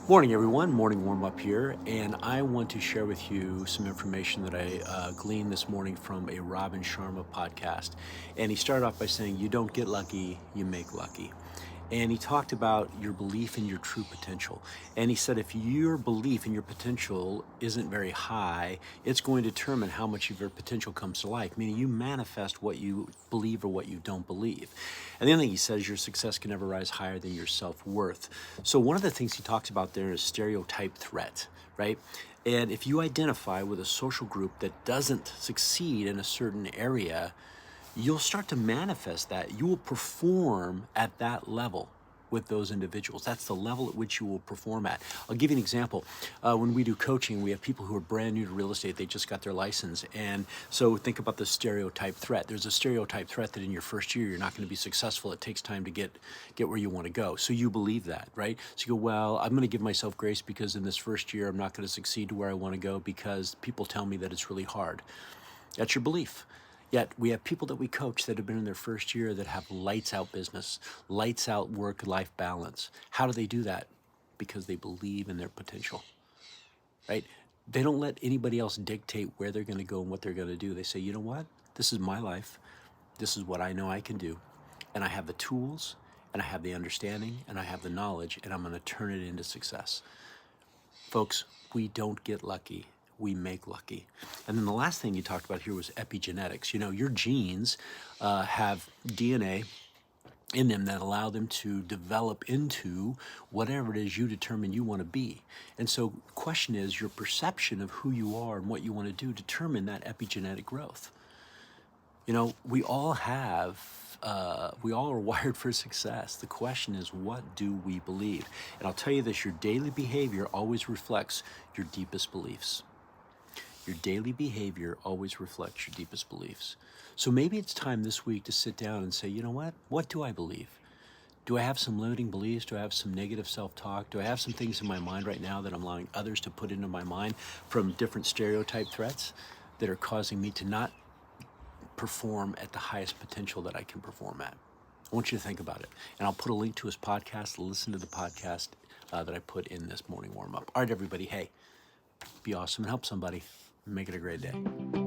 Morning, everyone. Morning warm up here, and I want to share with you some information that I gleaned this morning from a Robin Sharma podcast. And he started off by saying, "You don't get lucky, you make lucky." And he talked about your belief in your true potential. And he said, if your belief in your potential isn't very high, it's going to determine how much of your potential comes to life, meaning you manifest what you believe or what you don't believe. And the other thing he says, your success can never rise higher than your self-worth. So one of the things he talks about there is stereotype threat, right? And if you identify with a social group that doesn't succeed in a certain area, you'll start to manifest that. You will perform at that level with those individuals. That's the level at which you will perform at. I'll give you an example. When we do coaching, we have people who are brand new to real estate. They just got their license. And so think about the stereotype threat. There's a stereotype threat that in your first year, you're not going to be successful. It takes time to get where you want to go. So you believe that, right? So you go, well, I'm going to give myself grace because in this first year, I'm not going to succeed to where I want to go because people tell me that it's really hard. That's your belief. Yet we have people that we coach that have been in their first year that have lights out business, lights out work-life balance. How do they do that? Because they believe in their potential, right? They don't let anybody else dictate where they're going to go and what they're going to do. They say, you know what? This is my life. This is what I know I can do. And I have the tools, and I have the understanding, and I have the knowledge, and I'm going to turn it into success. Folks, we don't get lucky. We make lucky. And then the last thing you talked about here was epigenetics. You know, your genes have DNA in them that allow them to develop into whatever it is you determine you want to be. And so the question is, your perception of who you are and what you want to do determine that epigenetic growth. You know, we all are wired for success. The question is, what do we believe? And I'll tell you this, your daily behavior always reflects your deepest beliefs. Your daily behavior always reflects your deepest beliefs. So maybe it's time this week to sit down and say, you know what? What do I believe? Do I have some limiting beliefs? Do I have some negative self-talk? Do I have some things in my mind right now that I'm allowing others to put into my mind from different stereotype threats that are causing me to not perform at the highest potential that I can perform at? I want you to think about it. And I'll put a link to his podcast. Listen to the podcast that I put in this morning warm up. All right, everybody. Hey, be awesome and help somebody. Make it a great day.